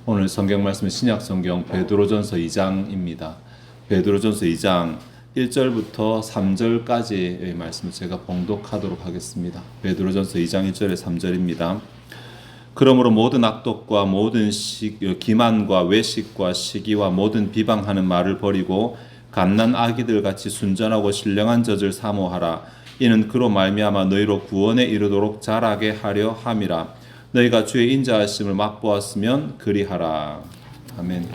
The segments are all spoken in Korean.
오늘 성경 말씀은 신약 성경 베드로전서 2장입니다. 베드로전서 2장 1절부터 3절까지의 말씀을 제가 봉독하도록 하겠습니다. 베드로전서 2장 1절에 3절입니다. 그러므로 모든 악독과 모든 기만과 외식과 시기와 모든 비방하는 말을 버리고 갓난 아기들 같이 순전하고 신령한 젖을 사모하라. 이는 그로 말미암아 너희로 구원에 이르도록 자라게 하려 함이라. 너희가 주의 인자하심을 맛보았으면 그리하라. 아멘.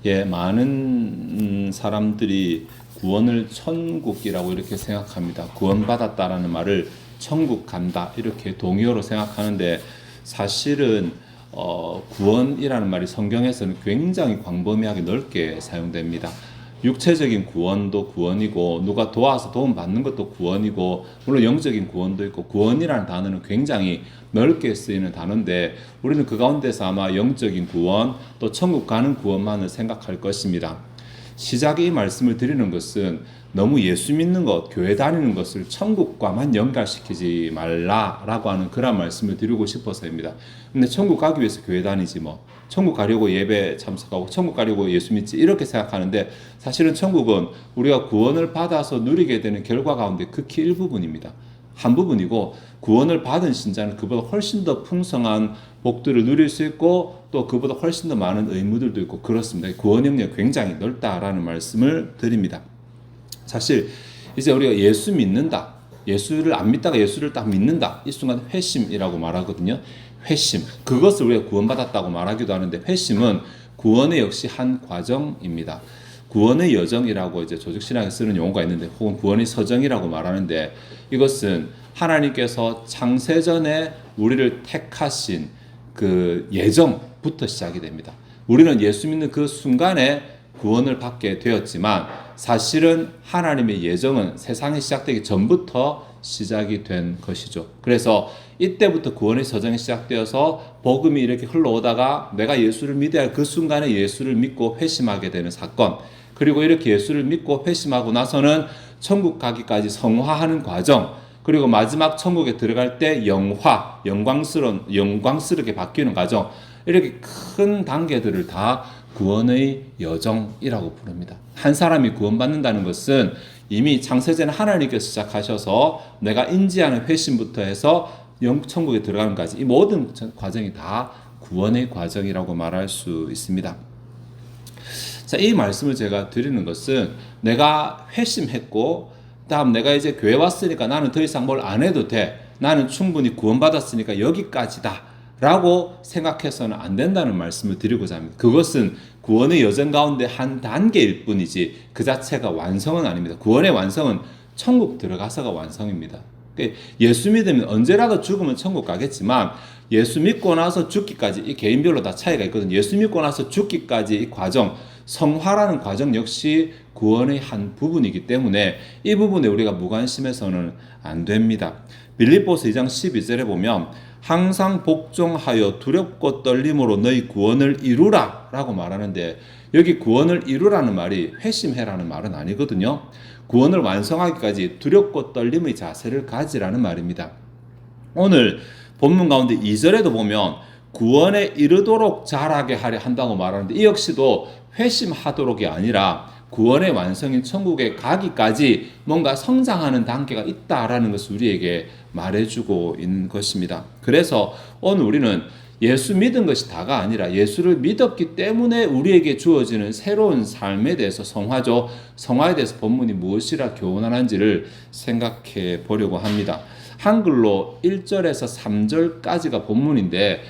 예, 많은 사람들이 구원을 천국이라고 이렇게 생각합니다. 구원받았다라는 말을 천국 간다 이렇게 동의어로 생각하는데 사실은 구원이라는 말이 성경에서는 굉장히 광범위하게 넓게 사용됩니다. 육체적인 구원도 구원이고 누가 도와서 도움 받는 것도 구원이고 물론 영적인 구원도 있고 구원이라는 단어는 굉장히 넓게 쓰이는 단어인데 우리는 그 가운데서 아마 영적인 구원 또 천국 가는 구원만을 생각할 것입니다. 시작에 이 말씀을 드리는 것은 너무 예수 믿는 것, 교회 다니는 것을 천국과만 연결시키지 말라라고 하는 그런 말씀을 드리고 싶어서입니다. 근데 천국 가기 위해서 교회 다니지 뭐 천국 가려고 예배 참석하고 천국 가려고 예수 믿지 이렇게 생각하는데 사실은 천국은 우리가 구원을 받아서 누리게 되는 결과 가운데 극히 일부분입니다. 한 부분이고 구원을 받은 신자는 그보다 훨씬 더 풍성한 복들을 누릴 수 있고 또 그보다 훨씬 더 많은 의무들도 있고 그렇습니다. 구원 영역이 굉장히 넓다라는 말씀을 드립니다. 사실 이제 우리가 예수 믿는다, 예수를 안 믿다가 예수를 딱 믿는다 이 순간 회심이라고 말하거든요. 회심, 그것을 우리가 구원받았다고 말하기도 하는데 회심은 구원의 역시 한 과정입니다. 구원의 여정이라고 이제 조직신학에 쓰는 용어가 있는데 혹은 구원의 서정이라고 말하는데 이것은 하나님께서 창세전에 우리를 택하신 그 예정부터 시작이 됩니다. 우리는 예수 믿는 그 순간에 구원을 받게 되었지만 사실은 하나님의 예정은 세상이 시작되기 전부터 시작이 된 것이죠. 그래서 이때부터 구원의 서정이 시작되어서 복음이 이렇게 흘러오다가 내가 예수를 믿어야 할 그 순간에 예수를 믿고 회심하게 되는 사건, 그리고 이렇게 예수를 믿고 회심하고 나서는 천국 가기까지 성화하는 과정, 그리고 마지막 천국에 들어갈 때 영광스럽게 바뀌는 과정, 이렇게 큰 단계들을 다 구원의 여정이라고 부릅니다. 한 사람이 구원받는다는 것은 이미 창세전에 하나님께서 시작하셔서 내가 인지하는 회심부터 해서 천국에 들어가는 까지 이 모든 과정이 다 구원의 과정이라고 말할 수 있습니다. 자, 이 말씀을 제가 드리는 것은 내가 회심했고 다음 내가 이제 교회 왔으니까 나는 더 이상 뭘 안 해도 돼. 나는 충분히 구원받았으니까 여기까지다 라고 생각해서는 안 된다는 말씀을 드리고자 합니다. 그것은 구원의 여정 가운데 한 단계일 뿐이지 그 자체가 완성은 아닙니다. 구원의 완성은 천국 들어가서가 완성입니다. 예수 믿으면 언제라도 죽으면 천국 가겠지만 예수 믿고 나서 죽기까지 이 개인별로 다 차이가 있거든요. 예수 믿고 나서 죽기까지 이 과정, 성화라는 과정 역시 구원의 한 부분이기 때문에 이 부분에 우리가 무관심해서는 안 됩니다. 빌립보서 2장 12절에 보면 항상 복종하여 두렵고 떨림으로 너희 구원을 이루라 라고 말하는데 여기 구원을 이루라는 말이 회심해라는 말은 아니거든요. 구원을 완성하기까지 두렵고 떨림의 자세를 가지라는 말입니다. 오늘 본문 가운데 2절에도 보면 구원에 이르도록 자라게 하려 한다고 말하는데 이 역시도 회심하도록이 아니라 구원의 완성인 천국에 가기까지 뭔가 성장하는 단계가 있다라는 것을 우리에게 말해주고 있는 것입니다. 그래서 오늘 우리는 예수 믿은 것이 다가 아니라 예수를 믿었기 때문에 우리에게 주어지는 새로운 삶에 대해서 성화죠. 성화에 대해서 본문이 무엇이라 교훈하는지를 생각해 보려고 합니다. 한글로 1절에서 3절까지가 본문인데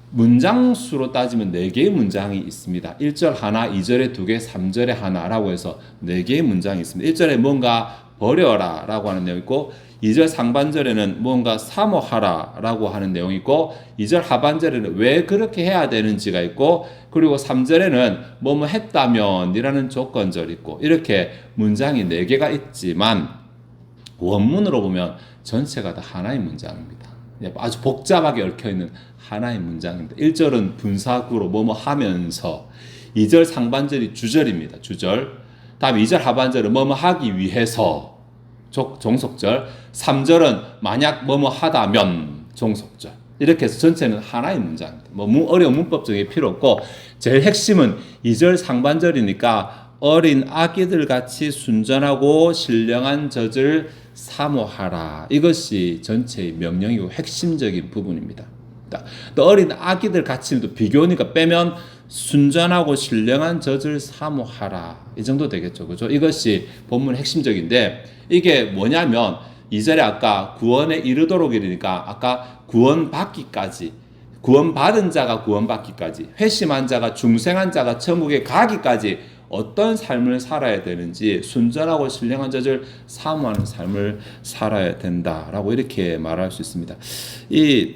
문장수로 따지면 4개의 문장이 있습니다. 1절 하나, 2절에 2개, 3절에 하나라고 해서 4개의 문장이 있습니다. 1절에 뭔가 버려라 라고 하는 내용이 있고 2절 상반절에는 뭔가 사모하라 라고 하는 내용이 있고 2절 하반절에는 왜 그렇게 해야 되는지가 있고 그리고 3절에는 뭐뭐 했다면 이라는 조건절이 있고 이렇게 문장이 4개가 있지만 원문으로 보면 전체가 다 하나의 문장입니다. 아주 복잡하게 얽혀있는 하나의 문장입니다. 1절은 분사구로 뭐뭐 하면서 2절 상반절이 주절입니다. 주절. 다음 2절 하반절은 뭐뭐 하기 위해서 종속절. 3절은 만약 뭐뭐 하다면 종속절. 이렇게 해서 전체는 하나의 문장입니다. 뭐 어려운 문법적인 필요 없고 제일 핵심은 2절 상반절이니까 어린 아기들 같이 순전하고 신령한 젖을 사모하라. 이것이 전체의 명령이고 핵심적인 부분입니다. 또 어린 아기들 같이도 비교니까 빼면 순전하고 신령한 젖을 사모하라. 이 정도 되겠죠. 그죠? 이것이 본문 핵심적인데 이게 뭐냐면 2절에 아까 구원에 이르도록 이르니까 아까 구원받기까지 구원받은 자가 구원받기까지 회심한 자가 중생한 자가 천국에 가기까지 어떤 삶을 살아야 되는지 순전하고 신령한 젖을 사모하는 삶을 살아야 된다라고 이렇게 말할 수 있습니다. 이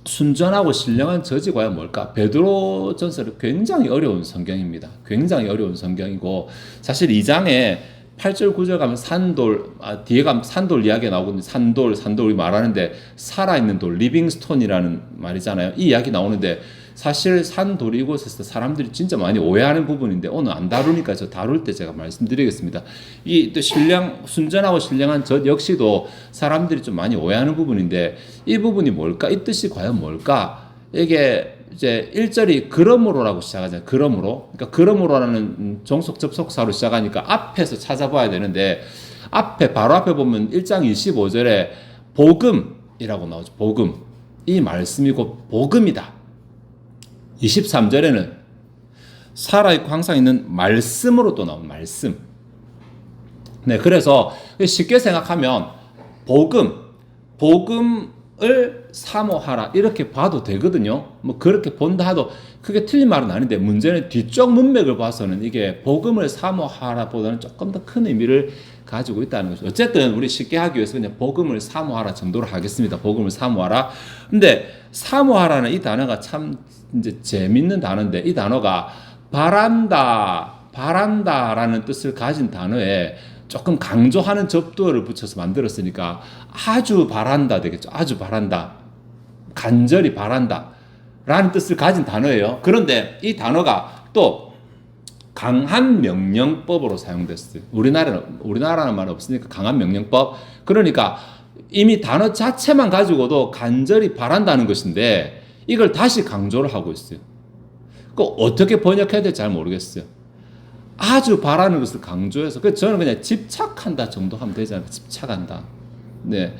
순전하고 신령한 젖이 과연 뭘까? 베드로전서는 굉장히 어려운 성경입니다. 굉장히 어려운 성경이고 사실 2장에 8절 9절 가면 산돌 뒤에 가면 산돌 이야기가 나오거든요. 산돌이 말하는데 살아있는 돌 리빙스톤이라는 말이잖아요. 이 이야기 나오는데 사실 산돌 이곳에서 사람들이 진짜 많이 오해하는 부분인데 오늘 안 다루니까 저 다룰 때 제가 말씀드리겠습니다. 이 또 순전하고 신령한 젖 역시도 사람들이 좀 많이 오해하는 부분인데 이 부분이 뭘까? 이 뜻이 과연 뭘까? 이게 이제 1절이 그러므로라고 시작하잖아요. 그러므로. 그러니까 그러므로라는 종속 접속사로 시작하니까 앞에서 찾아봐야 되는데 바로 앞에 보면 1장 25절에 복음이라고 나오죠. 복음. 이 말씀이 곧 복음이다. 23절에는 살아있고 항상 있는 말씀으로 또 나온 말씀. 네, 그래서 쉽게 생각하면 복음을 사모하라 이렇게 봐도 되거든요. 뭐 그렇게 본다 하도 크게 틀린 말은 아닌데 문제는 뒤쪽 문맥을 봐서는 이게 복음을 사모하라보다는 조금 더 큰 의미를 가지고 있다는 거죠. 어쨌든 우리 쉽게 하기 위해서 그냥 복음을 사모하라 정도로 하겠습니다. 복음을 사모하라. 근데 사모하라는 이 단어가 참 이제 재밌는 단어인데 이 단어가 바란다라는 뜻을 가진 단어에 조금 강조하는 접두어를 붙여서 만들었으니까 아주 바란다 되겠죠. 아주 바란다. 간절히 바란다. 라는 뜻을 가진 단어예요. 그런데 이 단어가 또 강한 명령법으로 사용됐어요. 우리나라는 말 없으니까 강한 명령법. 그러니까 이미 단어 자체만 가지고도 간절히 바란다는 것인데 이걸 다시 강조를 하고 있어요. 그 어떻게 번역해야 될지 잘 모르겠어요. 아주 바라는 것을 강조해서 그래서 저는 그냥 집착한다 정도 하면 되잖아요. 집착한다. 네.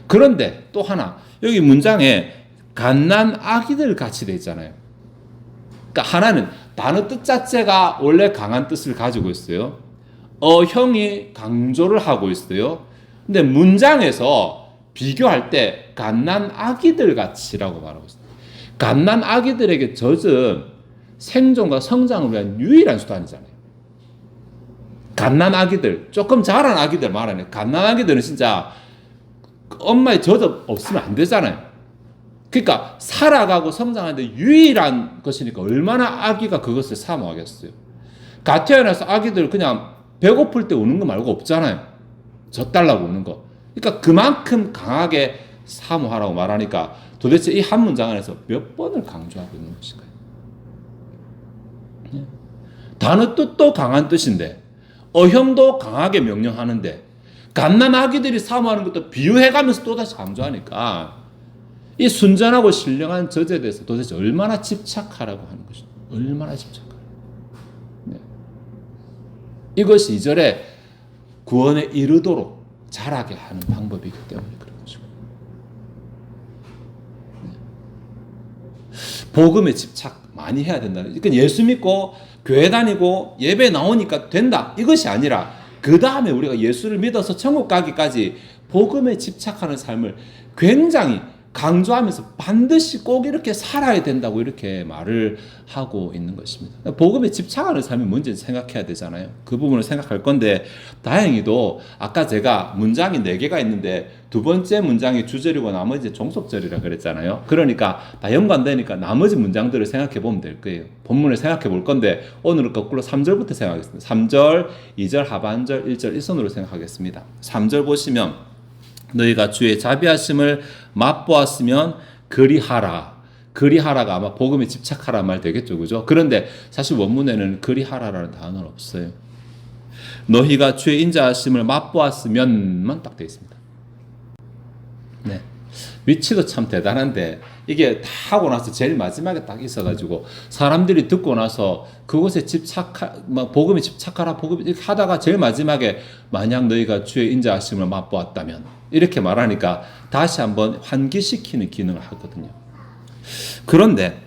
그런데 또 하나 여기 문장에 갓난 아기들 같이 돼 있잖아요. 그러니까 하나는 단어 뜻 자체가 원래 강한 뜻을 가지고 있어요. 어형이 강조를 하고 있어요. 근데 문장에서 비교할 때 갓난 아기들 같이라고 말하고 있어요. 갓난 아기들에게 젖은 생존과 성장을 위한 유일한 수단이잖아요. 갓난 아기들, 조금 자란 아기들 말하네. 갓난 아기들은 진짜 엄마의 젖 없으면 안 되잖아요. 그러니까 살아가고 성장하는데 유일한 것이니까 얼마나 아기가 그것을 사모하겠어요. 갓 태어나서 아기들 그냥 배고플 때 우는 거 말고 없잖아요. 젖 달라고 우는 거. 그러니까 그만큼 강하게 사모하라고 말하니까 도대체 이 한 문장 안에서 몇 번을 강조하고 있는 것인가요? 단어 뜻도 강한 뜻인데 어형도 강하게 명령하는데 갓난 아기들이 사모하는 것도 비유해가면서 또다시 강조하니까 이 순전하고 신령한 젖에 대해서 도대체 얼마나 집착하라고 하는 것이죠. 얼마나 집착하라고. 네. 이것이 2절에 구원에 이르도록 자라게 하는 방법이기 때문에 그런 것이고. 네. 복음에 집착 많이 해야 된다는. 그러니까 예수 믿고 교회 다니고 예배 나오니까 된다. 이것이 아니라 그 다음에 우리가 예수를 믿어서 천국 가기까지 복음에 집착하는 삶을 굉장히 강조하면서 반드시 꼭 이렇게 살아야 된다고 이렇게 말을 하고 있는 것입니다. 복음에 집착하는 삶이 뭔지 생각해야 되잖아요. 그 부분을 생각할 건데 다행히도 아까 제가 문장이 4개가 있는데 두 번째 문장이 주절이고 나머지 종속절이라 그랬잖아요. 그러니까 다 연관되니까 나머지 문장들을 생각해 보면 될 거예요. 본문을 생각해 볼 건데 오늘은 거꾸로 3절부터 생각하겠습니다. 3절, 2절, 하반절, 1절 이 순으로 생각하겠습니다. 3절 보시면 너희가 주의 자비하심을 맛보았으면 그리하라. 그리하라가 아마 복음에 집착하라 말 되겠죠. 그죠? 그런데 사실 원문에는 그리하라라는 단어는 없어요. 너희가 주의 인자하심을 맛보았으면만 딱 되어 있습니다. 네. 위치도 참 대단한데 이게 다 하고 나서 제일 마지막에 딱 있어가지고 사람들이 듣고 나서 그곳에 복음에 집착하라 복음 이렇게 하다가 제일 마지막에 만약 너희가 주의 인자하심을 맛보았다면 이렇게 말하니까 다시 한번 환기시키는 기능을 하거든요. 그런데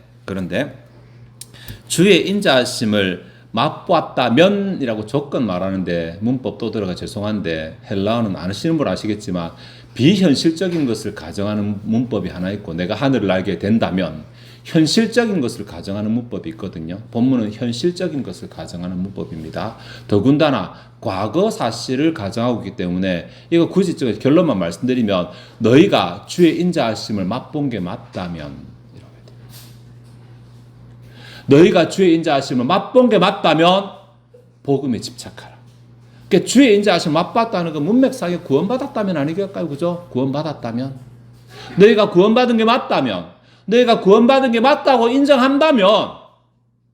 주의 인자하심을 맛보았다면이라고 조건 말하는데 문법 또 들어가 죄송한데 헬라어는 아시는 분 아시겠지만 비현실적인 것을 가정하는 문법이 하나 있고 내가 하늘을 날게 된다면 현실적인 것을 가정하는 문법이 있거든요. 본문은 현실적인 것을 가정하는 문법입니다. 더군다나 과거 사실을 가정하고 있기 때문에 이거 굳이 결론만 말씀드리면 너희가 주의 인자하심을 맛본 게 맞다면 너희가 주의 인자하심을 맛본 게 맞다면 복음에 집착하라. 그러니까 주의 인자하심을 맛봤다는 건 문맥상에 구원받았다면 아니겠까요? 그죠? 구원받았다면. 너희가 구원받은 게 맞다면, 너희가 구원받은 게 맞다고 인정한다면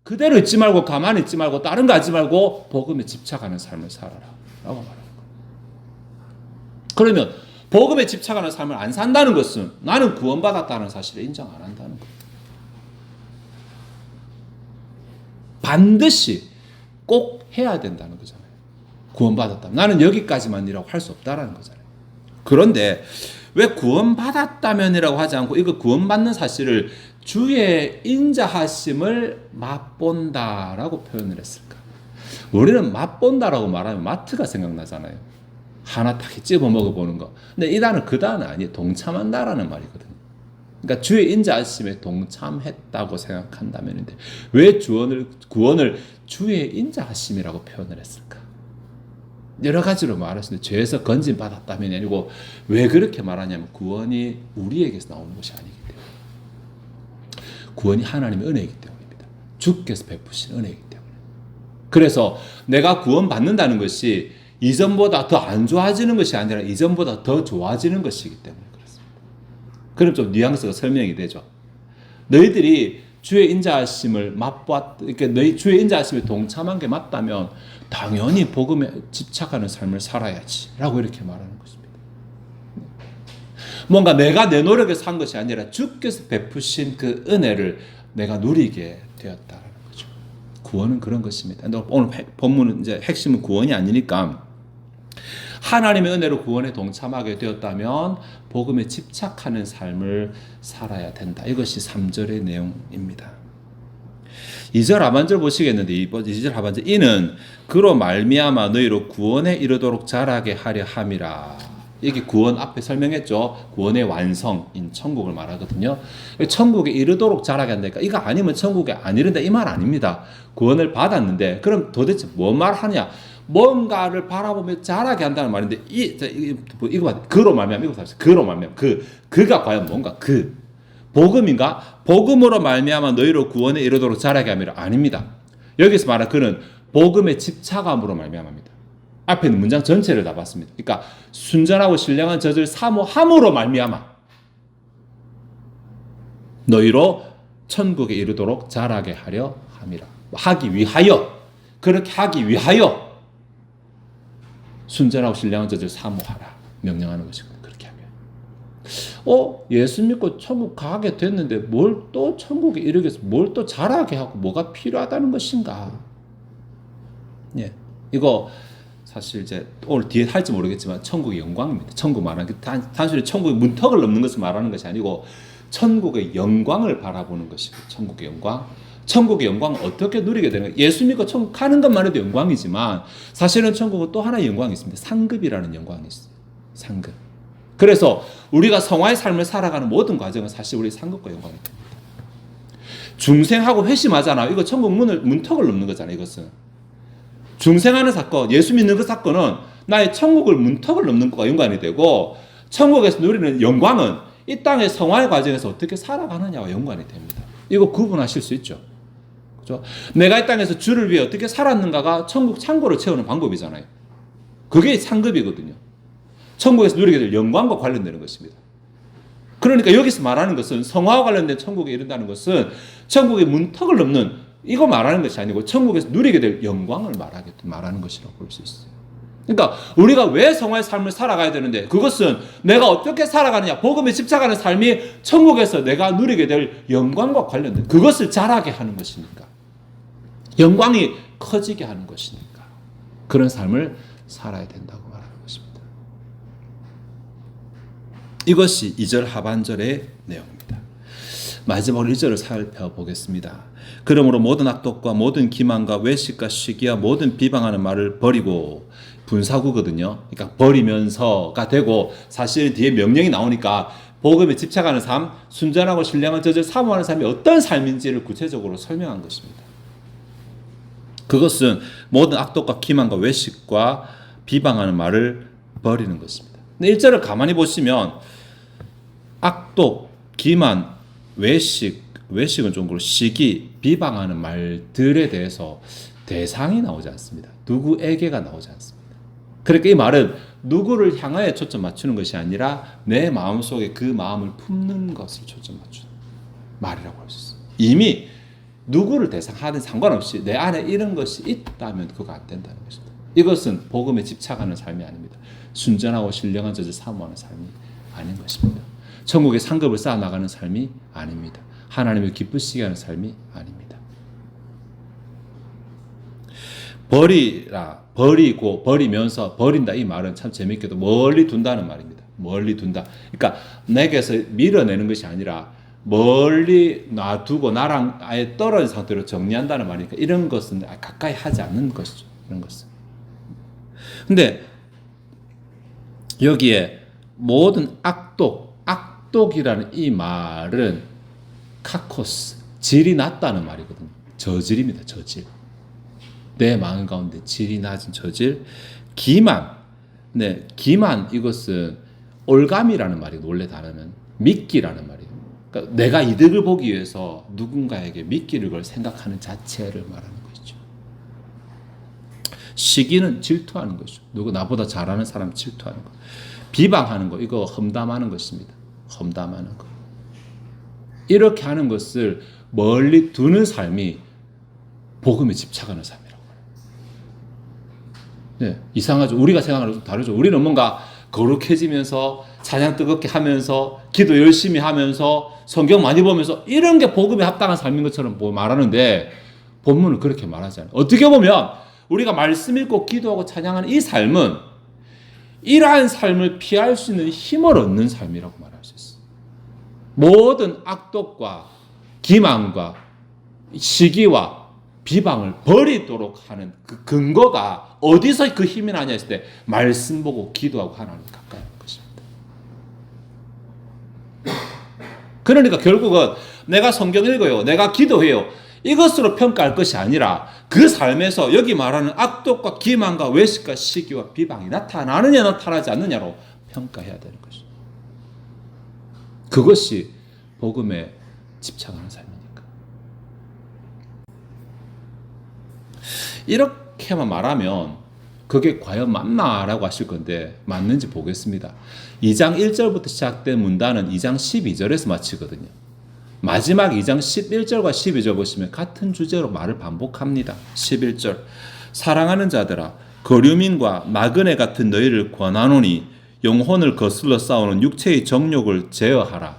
그대로 있지 말고 가만히 있지 말고 다른 거 하지 말고 복음에 집착하는 삶을 살아라. 라고 말하는 거예요. 그러면 복음에 집착하는 삶을 안 산다는 것은 나는 구원받았다는 사실을 인정 안 한다는 거예요. 반드시 꼭 해야 된다는 거잖아요. 구원받았다. 나는 여기까지만이라고 할 수 없다라는 거잖아요. 그런데 왜 구원받았다면이라고 하지 않고 이거 구원받는 사실을 주의 인자하심을 맛본다라고 표현을 했을까? 우리는 맛본다라고 말하면 마트가 생각나잖아요. 하나 딱 찝어 먹어보는 거. 근데 이 단어는 그 단어는 아니에요. 동참한다라는 말이거든요. 그러니까 주의 인자하심에 동참했다고 생각한다면인데 왜 구원을 주의 인자하심이라고 표현을 했을까? 여러 가지로 말할 수 있는데 죄에서 건진 받았다면이 아니고 왜 그렇게 말하냐면 구원이 우리에게서 나오는 것이 아니기 때문에 구원이 하나님의 은혜이기 때문입니다. 주께서 베푸신 은혜이기 때문에. 그래서 내가 구원받는다는 것이 이전보다 더 안 좋아지는 것이 아니라 이전보다 더 좋아지는 것이기 때문에 그렇습니다. 그럼 좀 뉘앙스가 설명이 되죠. 너희들이 주의 인자하심을 그러니까 너희 주의 인자하심에 동참한 게 맞다면 당연히 복음에 집착하는 삶을 살아야지 라고 이렇게 말하는 것입니다. 뭔가 내가 내 노력에서 한 것이 아니라 주께서 베푸신 그 은혜를 내가 누리게 되었다는 거죠. 구원은 그런 것입니다. 오늘 본문은 이제 핵심은 구원이 아니니까 하나님의 은혜로 구원에 동참하게 되었다면 복음에 집착하는 삶을 살아야 된다. 이것이 3절의 내용입니다. 2절 하반절 보시겠는데 2절 하반절 이는 그로 말미암아 너희로 구원에 이르도록 자라게 하려 함이라. 이게 구원 앞에 설명했죠. 구원의 완성인 천국을 말하거든요. 천국에 이르도록 자라게 한다니까 이거 아니면 천국에 안 이른다 이 말 아닙니다. 구원을 받았는데 그럼 도대체 뭔 말하냐? 뭔가를 바라보며 자라게 한다는 말인데 이거 봐. 그로 말미암아 이거 사실 그로 말미암아 그가 과연 뭔가 복음인가? 복음으로 말미암아 너희로 구원에 이르도록 자라게 함이라 아닙니다. 여기서 말한 그는 복음에 집착함으로 말미암아입니다. 앞에 있는 문장 전체를 다 봤습니다. 그러니까 순전하고 신령한 젖을 사모함으로 말미암아 너희로 천국에 이르도록 자라게 하려 함이라. 하기 위하여 그렇게 하기 위하여 순전하고 신령한 젖을 사모하라 명령하는 것이거든요. 그렇게 하면 예수 믿고 천국 가게 됐는데 뭘 또 천국에 이르게 해서 뭘 또 자라게 하고 뭐가 필요하다는 것인가? 예, 이거 사실 이제 오늘 뒤에 할지 모르겠지만 천국의 영광입니다. 천국 말하는 게 단순히 천국의 문턱을 넘는 것을 말하는 것이 아니고 천국의 영광을 바라보는 것이고 천국의 영광. 천국의 영광을 어떻게 누리게 되는 거예요? 예수 믿고 천국 가는 것만 해도 영광이지만 사실은 천국은 또 하나의 영광이 있습니다. 상급이라는 영광이 있어요. 상급. 그래서 우리가 성화의 삶을 살아가는 모든 과정은 사실 우리 상급과 영광이 됩니다. 중생하고 회심하잖아요. 이거 천국 문턱을 넘는 거잖아요. 이것은. 중생하는 사건, 예수 믿는 그 사건은 나의 천국을 문턱을 넘는 것과 연관이 되고 천국에서 누리는 영광은 이 땅의 성화의 과정에서 어떻게 살아가느냐와 연관이 됩니다. 이거 구분하실 수 있죠. 그렇죠? 내가 이 땅에서 주를 위해 어떻게 살았는가가 천국 창고를 채우는 방법이잖아요. 그게 상급이거든요. 천국에서 누리게 될 영광과 관련되는 것입니다. 그러니까 여기서 말하는 것은 성화와 관련된 천국에 이른다는 것은 천국의 문턱을 넘는 이거 말하는 것이 아니고 천국에서 누리게 될 영광을 말하는 것이라고 볼 수 있어요. 그러니까 우리가 왜 성화의 삶을 살아가야 되는데, 그것은 내가 어떻게 살아가느냐, 복음에 집착하는 삶이 천국에서 내가 누리게 될 영광과 관련된, 그것을 자라게 하는 것이니까, 영광이 커지게 하는 것이니까 그런 삶을 살아야 된다고 말하는 것입니다. 이것이 2절 하반절의 내용입니다. 마지막으로 1절을 살펴보겠습니다. 그러므로 모든 악독과 모든 기만과 외식과 시기와 모든 비방하는 말을 버리고, 분사구거든요. 그러니까 버리면서가 되고, 사실 뒤에 명령이 나오니까 복음에 집착하는 삶, 순전하고 신령한 저절 사모하는 삶이 어떤 삶인지를 구체적으로 설명한 것입니다. 그것은 모든 악독과 기만과 외식과 비방하는 말을 버리는 것입니다. 근데 1절을 가만히 보시면 악독, 기만, 외식은 좀 그렇고 시기, 비방하는 말들에 대해서 대상이 나오지 않습니다. 누구에게가 나오지 않습니다. 그러니까 이 말은 누구를 향하여 초점 맞추는 것이 아니라 내 마음속에 그 마음을 품는 것을 초점 맞추는 말이라고 할 수 있어요. 이미 누구를 대상하든 상관없이 내 안에 이런 것이 있다면 그거 안 된다는 것입니다. 이것은 복음에 집착하는 삶이 아닙니다. 순전하고 신령한 저절 사모하는 삶이 아닌 것입니다. 천국의 상급을 쌓아나가는 삶이 아닙니다. 하나님을 기쁘시게 하는 삶이 아닙니다. 버리고, 버리면서, 버린다, 이 말은 참 재밌게도 멀리 둔다는 말입니다. 멀리 둔다. 그러니까 내게서 밀어내는 것이 아니라 멀리 놔두고 나랑 아예 떨어진 상태로 정리한다는 말이니까 이런 것은 가까이 하지 않는 것이죠. 이런 것은. 근데 여기에 모든 악독이라는 이 말은 카코스, 질이 낮다는 말이거든요. 저질입니다. 저질. 내 마음 가운데 질이 낮은 저질. 기만. 네, 기만, 이것은 올감이라는 말이고, 원래 단어는 미끼라는 말이에요. 그러니까 내가 이득을 보기 위해서 누군가에게 미끼를 걸 생각하는 자체를 말하는 것이죠. 시기는 질투하는 것이죠. 누구 나보다 잘하는 사람 질투하는 것. 비방하는 것, 이거 험담하는 것입니다. 험담하는 것. 이렇게 하는 것을 멀리 두는 삶이 복음에 집착하는 삶이라고 해요. 네, 이상하죠. 우리가 생각하는 좀 다르죠. 우리는 뭔가 거룩해지면서 찬양 뜨겁게 하면서 기도 열심히 하면서 성경 많이 보면서 이런 게 복음에 합당한 삶인 것처럼 말하는데, 본문은 그렇게 말하지 않아요. 어떻게 보면 우리가 말씀 읽고 기도하고 찬양하는 이 삶은 이러한 삶을 피할 수 있는 힘을 얻는 삶이라고 말할 수 있어요. 모든 악독과 기만과 시기와 비방을 버리도록 하는 그 근거가 어디서 그 힘이 나냐 했을 때, 말씀 보고 기도하고 하나님 가까이 하는 것입니다. 그러니까 결국은 내가 성경 읽어요, 내가 기도해요, 이것으로 평가할 것이 아니라 그 삶에서 여기 말하는 악독과 기만과 외식과 시기와 비방이 나타나느냐 나타나지 않느냐로 평가해야 되는 것이죠. 그것이 복음에 집착하는 삶이니까. 이렇게만 말하면 그게 과연 맞나라고 하실 건데, 맞는지 보겠습니다. 2장 1절부터 시작된 문단은 2장 12절에서 마치거든요. 마지막 2장 11절과 12절 보시면 같은 주제로 말을 반복합니다. 11절, 사랑하는 자들아, 거류민과 나그네 같은 너희를 권하노니 영혼을 거슬러 싸우는 육체의 정욕을 제어하라.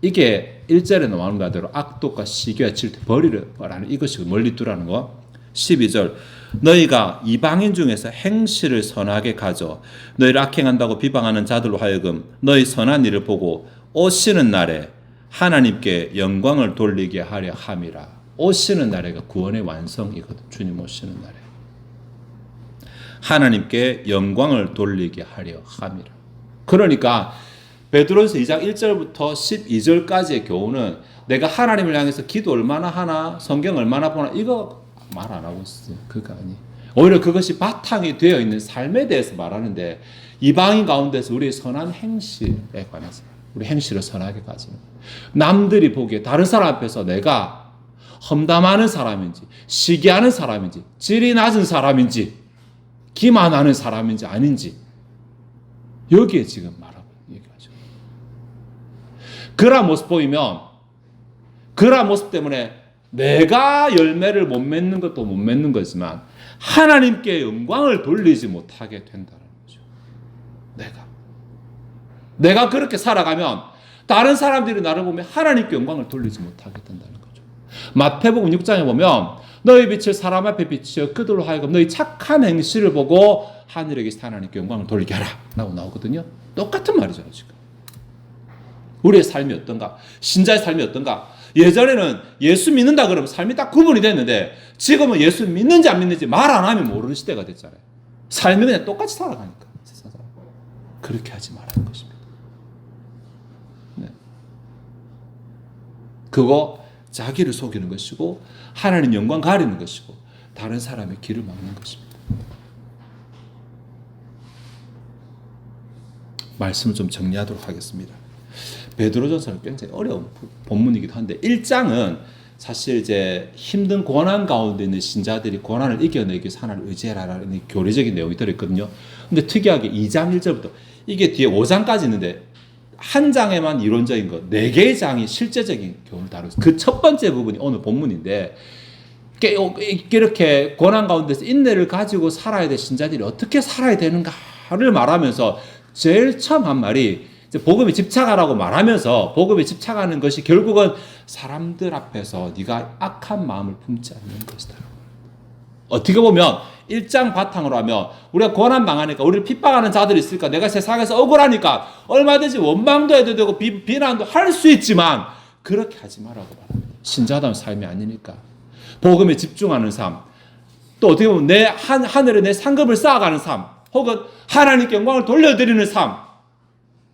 이게 1절에 나오는 바대로 악독과 시기와 질투 버리라는 이것이 멀리 두라는 거. 12절, 너희가 이방인 중에서 행실을 선하게 가져 너희를 악행한다고 비방하는 자들로 하여금 너희 선한 일을 보고 오시는 날에 하나님께 영광을 돌리게 하려 함이라. 오시는 날에가 구원의 완성이거든. 주님 오시는 날에 하나님께 영광을 돌리게 하려 함이라. 그러니까 베드로서 2장 1절부터 12절까지의 교훈은 내가 하나님을 향해서 기도 얼마나 하나, 성경 얼마나 보나, 이거 말 안 하고 있어요. 그거 아니. 오히려 그것이 바탕이 되어 있는 삶에 대해서 말하는데, 이방인 가운데서 우리의 선한 행실에 관해서 우리 행실을 선하게 가지는, 남들이 보기에 다른 사람 앞에서 내가 험담하는 사람인지 시기하는 사람인지 질이 낮은 사람인지 기만하는 사람인지 아닌지, 여기에 지금 말하고 얘기하죠. 그러한 모습 보이면, 그러한 모습 때문에 내가 열매를 못 맺는 것도 못 맺는 거지만 하나님께 영광을 돌리지 못하게 된다는 거죠. 내가 그렇게 살아가면 다른 사람들이 나를 보면 하나님께 영광을 돌리지 못하게 된다는 거죠. 마태복음 6장에 보면 너희 빛을 사람 앞에 비추어 그들로 하여금 너희 착한 행실을 보고 하늘에 계신 하나님께 영광을 돌리게 하라 라고 나오거든요. 똑같은 말이잖아요. 지금 우리의 삶이 어떤가? 신자의 삶이 어떤가? 예전에는 예수 믿는다 그러면 삶이 딱 구분이 됐는데 지금은 예수 믿는지 안 믿는지 말 안 하면 모르는 시대가 됐잖아요. 삶이 그냥 똑같이 살아가니까 세상 사람. 그렇게 하지 말라는 것입니다. 네. 그거 자기를 속이는 것이고 하나님 영광 가리는 것이고 다른 사람의 길을 막는 것입니다. 말씀을 좀 정리하도록 하겠습니다. 베드로전서는 굉장히 어려운 본문이기도 한데 1장은 사실 이제 힘든 고난 가운데 있는 신자들이 고난을 이겨내기 위해서 하나님을 의지해라라는 교리적인 내용이 들어있거든요. 근데 특이하게 2장 1절부터 이게 뒤에 5장까지 있는데 한 장에만 이론적인 것, 4개의 장이 실제적인 교훈을 다루고 그 첫 번째 부분이 오늘 본문인데 이렇게 고난 가운데서 인내를 가지고 살아야 될 신자들이 어떻게 살아야 되는가를 말하면서 제일 처음 한 말이 복음에 집착하라고 말하면서 복음에 집착하는 것이 결국은 사람들 앞에서 네가 악한 마음을 품지 않는 것이다. 어떻게 보면 1장 바탕으로 하면 우리가 고난 당하니까 우리를 핍박하는 자들이 있으니까 내가 세상에서 억울하니까 얼마든지 원망도 해도 되고 비난도 할 수 있지만 그렇게 하지 말라고 말합니다. 신자다운 삶이 아니니까 복음에 집중하는 삶, 또 어떻게 보면 내 하늘에 내 상급을 쌓아가는 삶, 혹은 하나님께 영광을 돌려드리는 삶,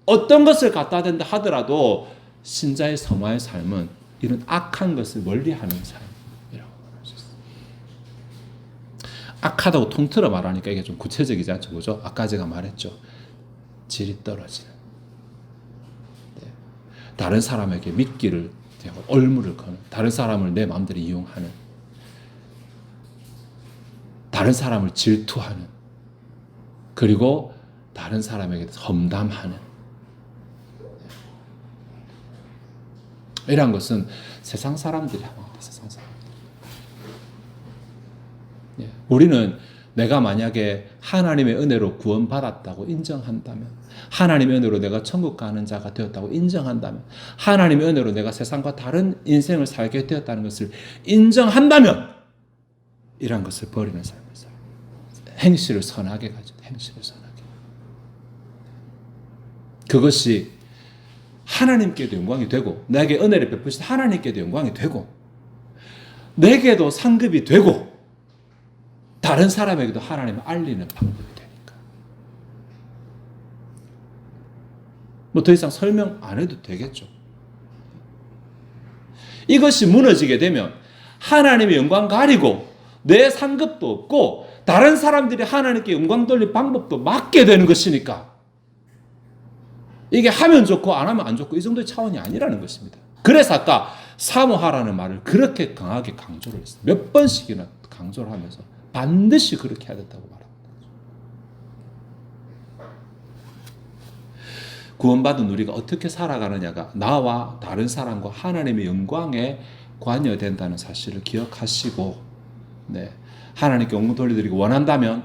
어떤 것을 갖다 댄다 하더라도 신자의 성화의 삶은 이런 악한 것을 멀리하는 삶이라고 말할 수 있습니다. 악하다고 통틀어 말하니까 이게 좀 구체적이지 않죠, 그죠? 아까 제가 말했죠. 질이 떨어지는, 네. 다른 사람에게 미끼를 대고 얼물을 거는, 다른 사람을 내 마음대로 이용하는, 다른 사람을 질투하는, 그리고 다른 사람에게 험담하는, 이런 것은 세상 사람들이 하는 겁니다. 세상 사람들. 예. 우리는 내가 만약에 하나님의 은혜로 구원받았다고 인정한다면, 하나님의 은혜로 내가 천국 가는 자가 되었다고 인정한다면, 하나님의 은혜로 내가 세상과 다른 인생을 살게 되었다는 것을 인정한다면, 이런 것을 버리는 삶을 살아요. 행실을 선하게 가지고, 행실을 선하게. 그것이 하나님께도 영광이 되고 내게 은혜를 베푸신 하나님께도 영광이 되고 내게도 상급이 되고 다른 사람에게도 하나님을 알리는 방법이 되니까 뭐 더 이상 설명 안 해도 되겠죠. 이것이 무너지게 되면 하나님의 영광 가리고 내 상급도 없고 다른 사람들이 하나님께 영광 돌릴 방법도 막게 되는 것이니까 이게 하면 좋고 안 하면 안 좋고 이 정도의 차원이 아니라는 것입니다. 그래서 아까 사모하라는 말을 그렇게 강하게 강조를 했어요. 몇 번씩이나 강조를 하면서 반드시 그렇게 해야 된다고 말합니다. 구원받은 우리가 어떻게 살아가느냐가 나와 다른 사람과 하나님의 영광에 관여된다는 사실을 기억하시고, 네, 하나님께 영광 돌려드리고 원한다면,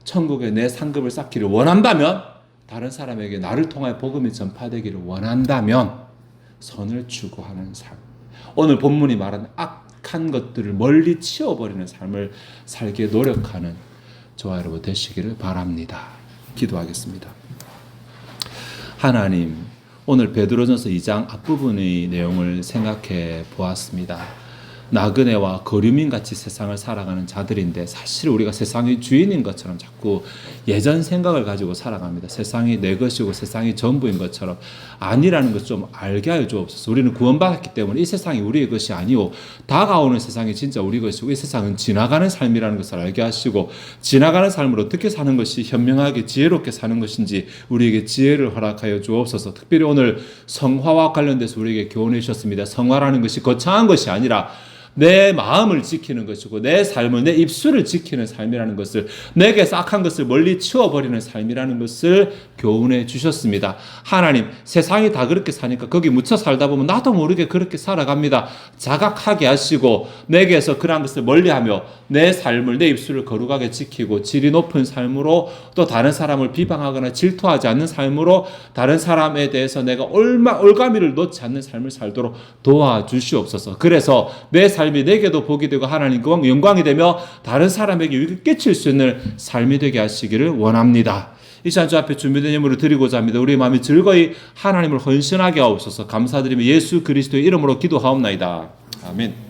천국에 내 상급을 쌓기를 원한다면, 다른 사람에게 나를 통하여 복음이 전파되기를 원한다면 선을 추구하는 삶, 오늘 본문이 말하는 악한 것들을 멀리 치워버리는 삶을 살기에 노력하는 저와 여러분 되시기를 바랍니다. 기도하겠습니다. 하나님, 오늘 베드로전서 2장 앞부분의 내용을 생각해 보았습니다. 나그네와 거류민같이 세상을 살아가는 자들인데 사실 우리가 세상의 주인인 것처럼 자꾸 예전 생각을 가지고 살아갑니다. 세상이 내 것이고 세상이 전부인 것처럼 아니라는 것을 좀 알게 하여 주옵소서. 우리는 구원받았기 때문에 이 세상이 우리의 것이 아니오 다가오는 세상이 진짜 우리 것이고 이 세상은 지나가는 삶이라는 것을 알게 하시고 지나가는 삶을 어떻게 사는 것이 현명하게 지혜롭게 사는 것인지 우리에게 지혜를 허락하여 주옵소서. 특별히 오늘 성화와 관련돼서 우리에게 교훈해 주셨습니다. 성화라는 것이 거창한 것이 아니라 내 마음을 지키는 것이고 내 삶을, 내 입술을 지키는 삶이라는 것을, 내게서 악한 것을 멀리 치워버리는 삶이라는 것을 교훈해 주셨습니다. 하나님, 세상이 다 그렇게 사니까 거기 묻혀 살다 보면 나도 모르게 그렇게 살아갑니다. 자각하게 하시고 내게서 그러한 것을 멀리하며 내 삶을, 내 입술을 거룩하게 지키고 질이 높은 삶으로, 또 다른 사람을 비방하거나 질투하지 않는 삶으로 다른 사람에 대해서 내가 올가미를 놓지 않는 삶을 살도록 도와주시옵소서. 그래서 내 삶이 내게도 복이 되고 하나님 영광이 되며 다른 사람에게 유익을 끼칠 수 있는 삶이 되게 하시기를 원합니다. 이 시간 주 앞에 준비된 예물을 드리고자 합니다. 우리의 마음이 즐거이 하나님을 헌신하게 하옵소서. 감사드리며 예수 그리스도의 이름으로 기도하옵나이다. 아멘.